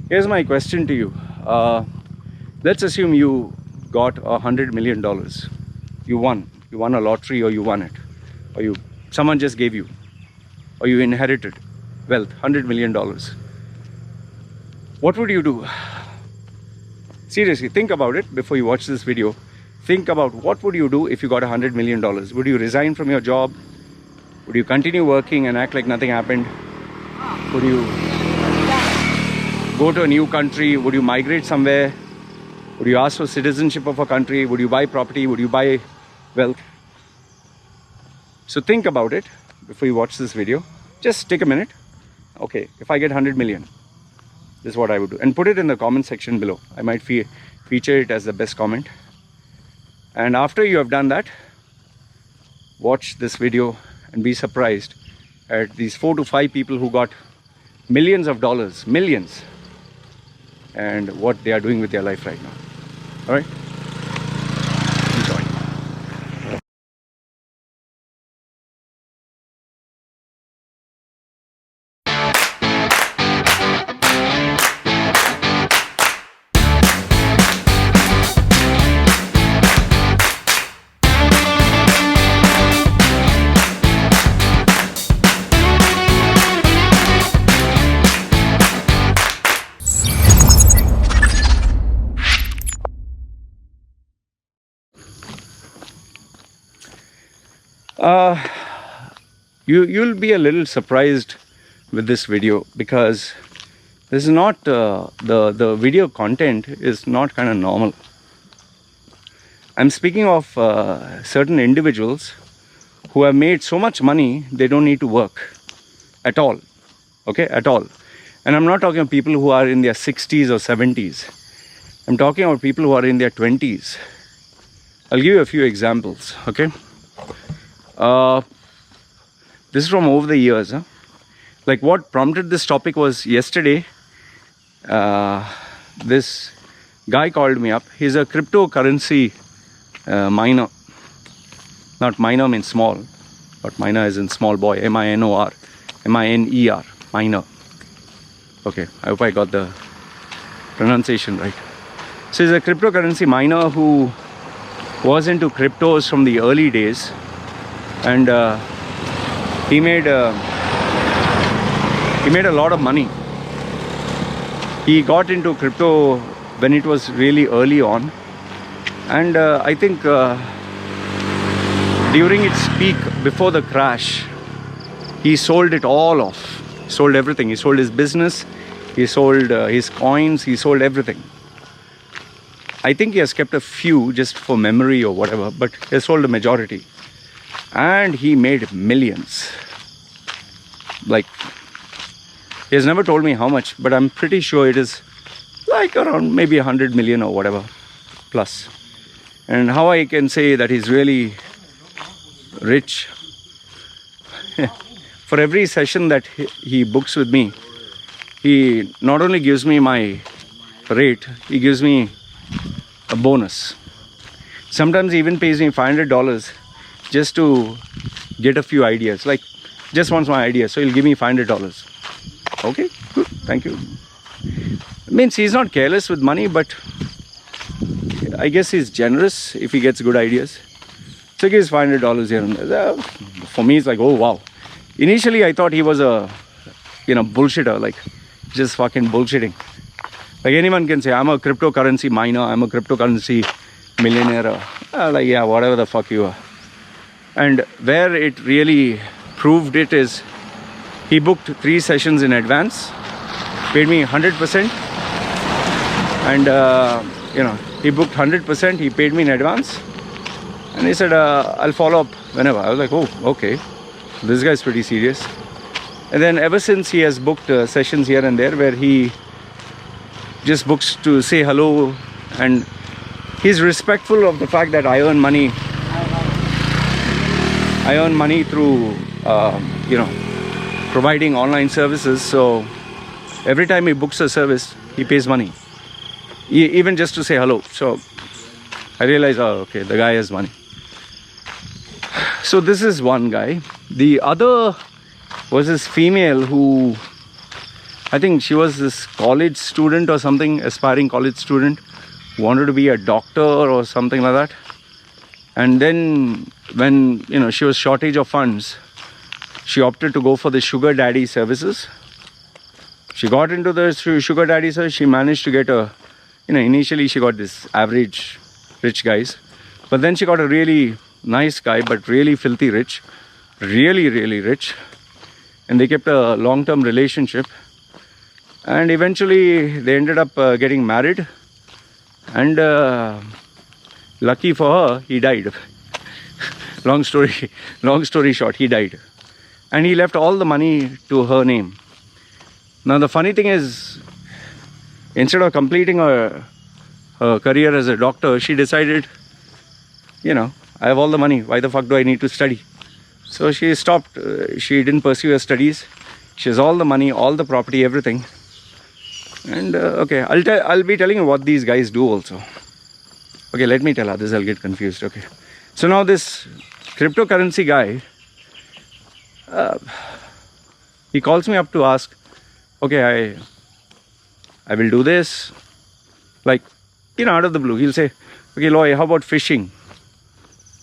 Here's my question to you. Let's assume you got $100 million. You won a lottery, or you won it, or someone just gave you, or you inherited wealth, $100 million. What would you do? Seriously, think about it before you watch this video. Think about what would you do if you got $100 million. Would you resign from your job? Would you continue working and act like nothing happened? Would you go to a new country? Would you migrate somewhere? Would you ask for citizenship of a country? Would you buy property? Would you buy wealth? So think about it before you watch this video. Just take a minute. Okay, if I get 100 million, this is what I would do. And put it in the comment section below. I might feature it as the best comment. And after you have done that, watch this video and be surprised at these 4 to 5 people who got millions of dollars, millions, and what they are doing with their life right now. All right? Enjoy. You'll be a little surprised with this video, because this is not the video content is not kind of normal. I'm speaking of certain individuals who have made so much money they don't need to work at all. Okay, at all. And I'm not talking about people who are in their 60s or 70s. I'm talking about people who are in their 20s. I'll give you a few examples. Okay. This is from over the years. Like, what prompted this topic was yesterday, this guy called me up. He's a cryptocurrency miner. Not miner means small, but miner is in small boy, M-I-N-O-R, M-I-N-E-R, miner. Okay, I hope I got the pronunciation right. So he's a cryptocurrency miner who was into cryptos from the early days. And he made a lot of money. He got into crypto when it was really early on, and I think during its peak, before the crash, he sold it all off. Sold everything. He sold his business, he sold his coins, he sold everything. I think he has kept a few just for memory or whatever, but he has sold the majority. And he made millions. Like, he has never told me how much, but I'm pretty sure it is like around maybe 100 million or whatever plus. And how I can say that he's really rich? For every session that he books with me, he not only gives me my rate, he gives me a bonus. Sometimes he even pays me $500 just to get a few ideas. Like, just wants my idea, so he'll give me $500. Okay, good, thank you. It means he's not careless with money, but I guess he's generous if he gets good ideas. So he gives $500 here and there. For me, it's like, oh wow. Initially, I thought he was a, bullshitter, like just fucking bullshitting. Like, anyone can say, I'm a cryptocurrency miner, I'm a cryptocurrency millionaire. Like, yeah, whatever the fuck you are. And where it really proved it is, he booked 3 sessions in advance, paid me 100%, and he booked 100%, he paid me in advance, and he said, I'll follow up whenever. I was like, oh, okay, this guy's pretty serious. And then ever since, he has booked sessions here and there where he just books to say hello, and he's respectful of the fact that I earn money through providing online services. So every time he books a service, he pays money, even just to say hello. So I realized, oh, okay, the guy has money. So this is one guy. The other was this female who I think she was this college student or something, aspiring college student, wanted to be a doctor or something like that. And then when, she was shortage of funds, she opted to go for the sugar daddy services. She got into the sugar daddy service. She managed to get initially she got this average rich guys. But then she got a really nice guy, but really filthy rich. Really, really rich. And they kept a long-term relationship. And eventually they ended up getting married. And lucky for her, he died. long story short, he died. And he left all the money to her name. Now the funny thing is, instead of completing her career as a doctor, she decided, I have all the money. Why the fuck do I need to study? So she stopped. She didn't pursue her studies. She has all the money, all the property, everything. And okay, I'll be telling you what these guys do also. Okay, let me tell others. I'll get confused. Okay, so now this cryptocurrency guy, he calls me up to ask, okay, I will do this. Like, out of the blue, he'll say, okay, Loy, how about fishing?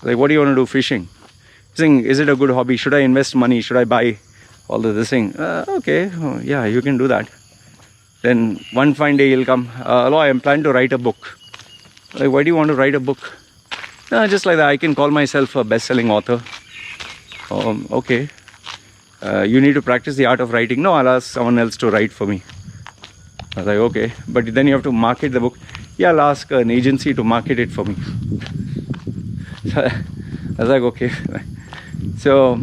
Like, what do you want to do fishing? He's saying, is it a good hobby? Should I invest money? Should I buy all of this thing? Okay, yeah, you can do that. Then one fine day he'll come, Loy, I'm planning to write a book. Like, why do you want to write a book? Just like that, I can call myself a best-selling author. Okay. You need to practice the art of writing. No, I'll ask someone else to write for me. I was like, okay. But then you have to market the book. Yeah, I'll ask an agency to market it for me. So I was like, okay. So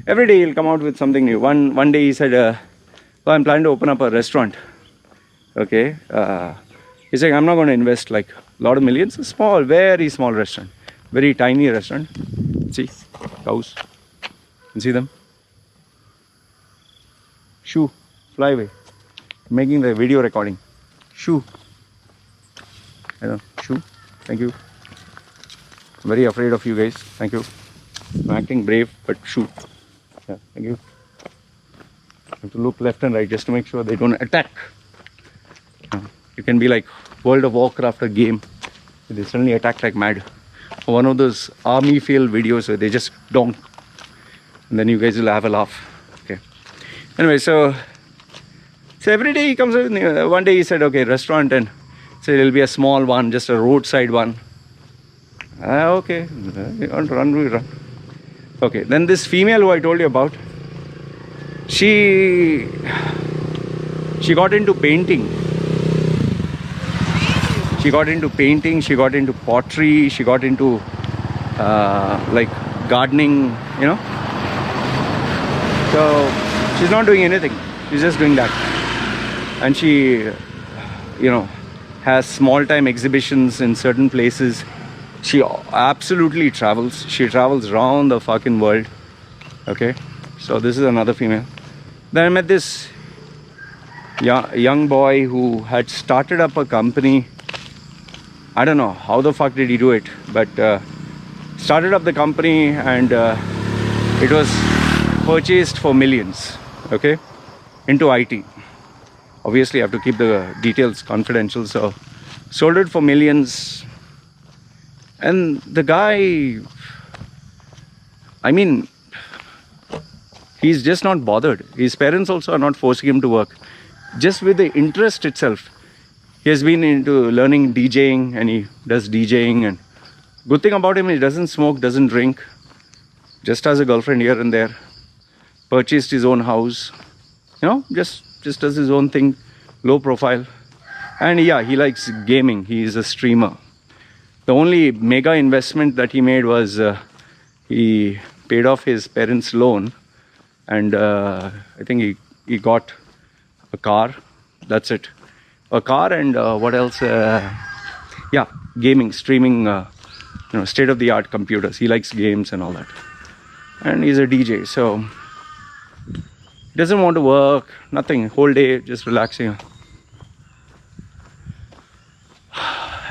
every day he'll come out with something new. One day he said, well, I'm planning to open up a restaurant. Okay. He's saying, I'm not going to invest like a lot of millions. A small, very small restaurant. Very tiny restaurant. See, cows. You can see them. Shoo, fly away. Making the video recording. Shoo. I don't know. Shoo. Thank you. I'm very afraid of you guys. Thank you. I'm acting brave, but shoo. Yeah, thank you. I have to look left and right just to make sure they don't attack. You can be like World of Warcraft, a game. They suddenly attack like mad. One of those army fail videos where they just donk. And then you guys will have a laugh. Okay. Anyway, so every day he comes in. One day he said, okay, restaurant, and said it'll be a small one, just a roadside one. Okay. You want to run, we run. Okay. Then this female who I told you about, she got into painting. She got into painting, she got into pottery, she got into like gardening, So she's not doing anything, she's just doing that. And she, has small time exhibitions in certain places. She absolutely travels. She travels around the fucking world. Okay, so this is another female. Then I met this young boy who had started up a company. I don't know how the fuck did he do it, but started up the company, and it was purchased for millions, okay, into IT. Obviously, I have to keep the details confidential, so sold it for millions. And the guy, I mean, he's just not bothered. His parents also are not forcing him to work. Just with the interest itself. He has been into learning DJing, and he does DJing. And good thing about him, he doesn't smoke, doesn't drink. Just has a girlfriend here and there. Purchased his own house. Just does his own thing. Low profile. And yeah, he likes gaming. He is a streamer. The only mega investment that he made was he paid off his parents' loan. And I think he got a car. That's it. A car, and what else? Yeah, gaming, streaming, state-of-the-art computers. He likes games and all that. And he's a DJ, so he doesn't want to work, nothing, whole day just relaxing.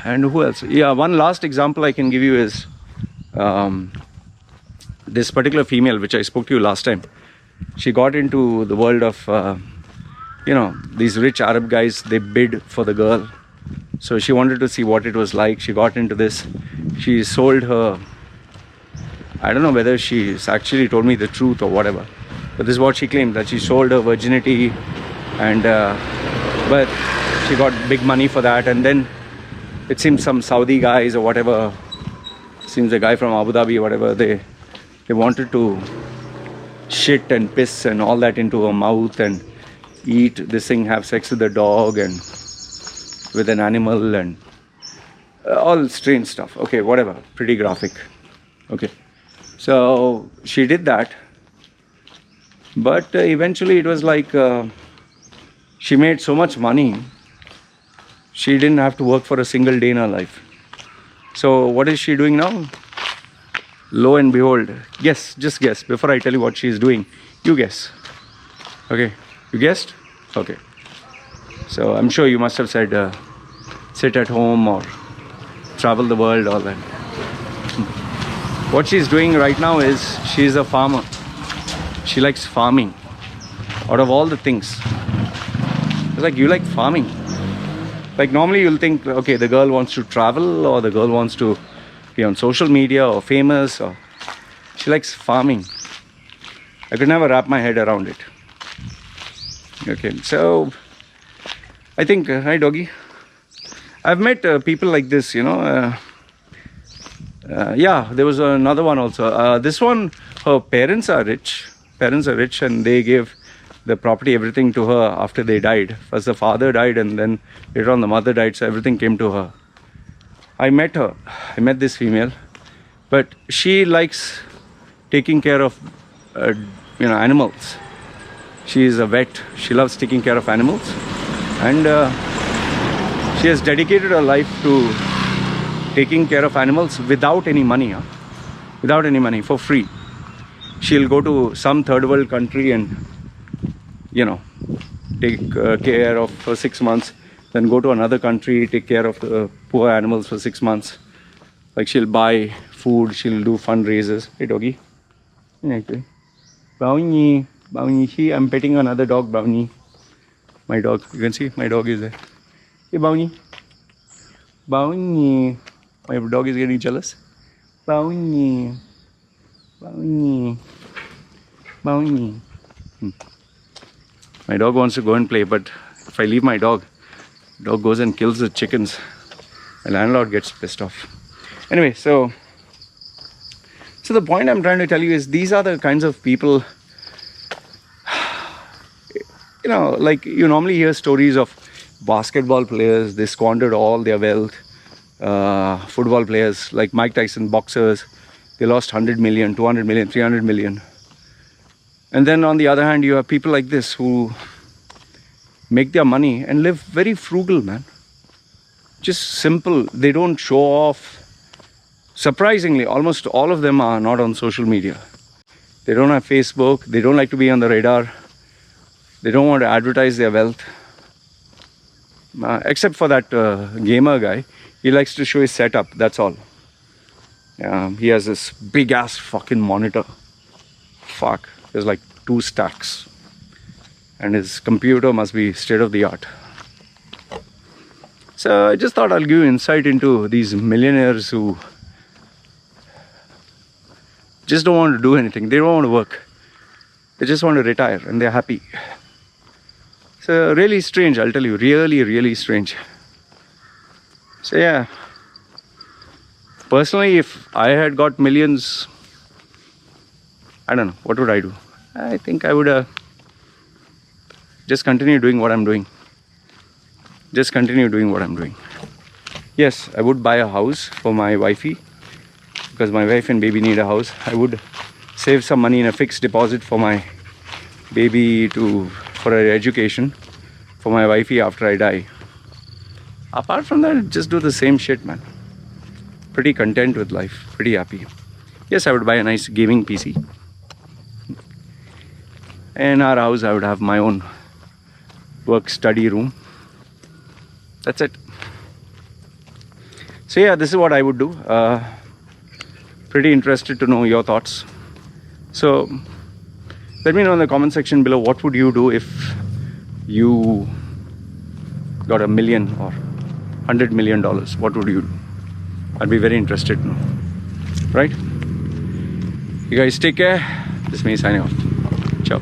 And who else? Yeah, one last example I can give you is this particular female, which I spoke to you last time. She got into the world of these rich Arab guys, they bid for the girl. So she wanted to see what it was like. She got into this. She sold her, I don't know whether she's actually told me the truth or whatever, but this is what she claimed, that she sold her virginity, and but she got big money for that. And then it seems some Saudi guys or whatever, seems a guy from Abu Dhabi or whatever, they wanted to shit and piss and all that into her mouth and eat this thing, have sex with the dog and with an animal, and all strange stuff. Okay, whatever, pretty graphic. Okay, so she did that, but eventually it was like she made so much money, she didn't have to work for a single day in her life. So what is she doing now? Lo and behold, guess, just guess. Before I tell you what she's doing, you guess. Okay, you guessed? Okay. So I'm sure you must have said sit at home or travel the world, all that. What she's doing right now is she's a farmer. She likes farming. Out of all the things, it's like, you like farming. Like normally you'll think, okay, the girl wants to travel, or the girl wants to be on social media or famous, or she likes farming. I could never wrap my head around it. Okay, so I think, hi doggy, I've met people like this, yeah, there was another one also. This one, her parents are rich, and they gave the property, everything to her after they died. First the father died, and then later on the mother died, so everything came to her. I met this female, but she likes taking care of animals. She is a vet. She loves taking care of animals, and she has dedicated her life to taking care of animals without any money, without any money, for free. She'll go to some third world country and take care of for 6 months, then go to another country, take care of the poor animals for 6 months. Like, she'll buy food, she'll do fundraisers. Hey doggy, Brownie, see, I'm petting another dog, Brownie. My dog, you can see my dog is there. Hey Brownie, my dog is getting jealous. Brownie. My dog wants to go and play, but if I leave my dog goes and kills the chickens. The landlord gets pissed off. Anyway, so the point I'm trying to tell you is, these are the kinds of people, like you normally hear stories of basketball players, they squandered all their wealth. Football players like Mike Tyson, boxers, they lost 100 million, 200 million, 300 million. And then on the other hand, you have people like this who make their money and live very frugal, man. Just simple. They don't show off. Surprisingly, almost all of them are not on social media. They don't have Facebook. They don't like to be on the radar. They don't want to advertise their wealth. Except for that gamer guy. He likes to show his setup, that's all. He has this big ass fucking monitor. Fuck. There's like 2 stacks. And his computer must be state of the art. So I just thought I'll give you insight into these millionaires who just don't want to do anything. They don't want to work. They just want to retire and they're happy. So really strange, I'll tell you. Really, really strange. So yeah. Personally, if I had got millions, I don't know, what would I do? I think I would just continue doing what I'm doing. Just continue doing what I'm doing. Yes, I would buy a house for my wifey, because my wife and baby need a house. I would save some money in a fixed deposit for my baby for her education, for my wifey after I die. Apart from that, just do the same shit, man. Pretty content with life, pretty happy. Yes, I would buy a nice gaming PC. In our house, I would have my own work study room. That's it. So yeah, this is what I would do. Pretty interested to know your thoughts. So let me know in the comment section below, what would you do if you got $1 million or $100 million, what would you do? I'd be very interested to know. Right? You guys take care. This is me signing off. Ciao.